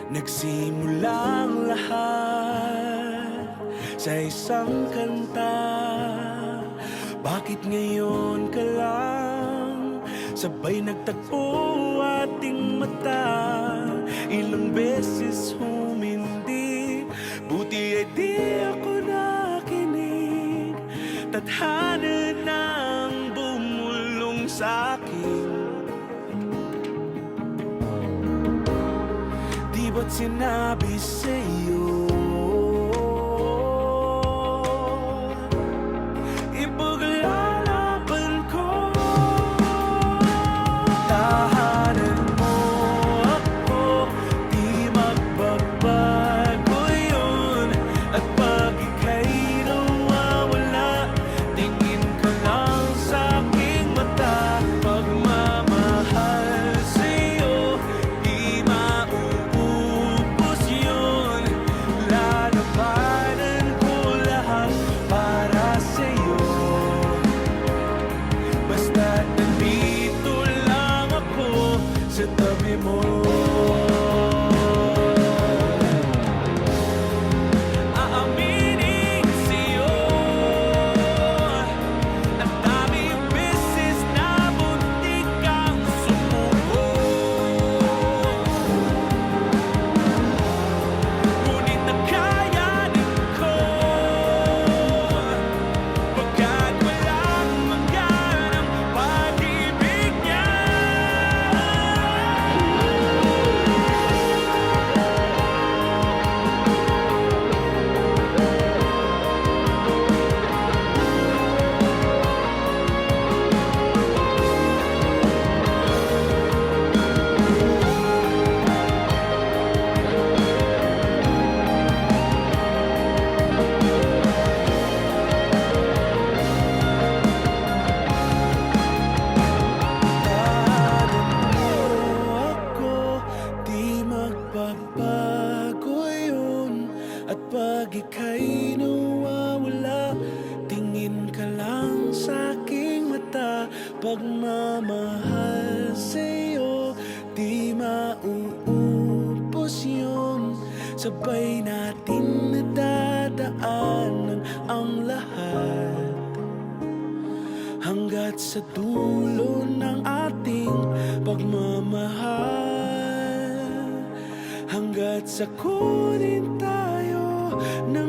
Nagsimula ang lahat sa isang kanta. Bakit ngayon ka lang sabay nagtagpo ating mata? Ilang beses humindi, buti ay di ako nakinig. Tadhana nang bumulong sa'kin. Di ba't sinabi sa'yo ipaglalaban ko? Tahanan mo ako, di magbabago yun. At pag ika'y nawawala, tingin ka lang sa'king mata. Pagmamahal sa'yo, di mauubos yun. Lalabanan ko lahat para sa'yo. Basta't nandito lang ako sa tabi mo. Aaminin sa'yo, ang daming beses na muntik kang sumuko. Ngunit nakayanin ko, pagkat walang mangganang pag-ibig niya. Ako, di magbabago yun. At pag ika'y nawawala, tingin ka lang sa'king mata. Pagmamahal sa'yo, di mauubos yun. Sabay natin nadadaanan ang lahat hanggat sa dulo ng ating pagmamahal. Hanggat sa kunin tayo ng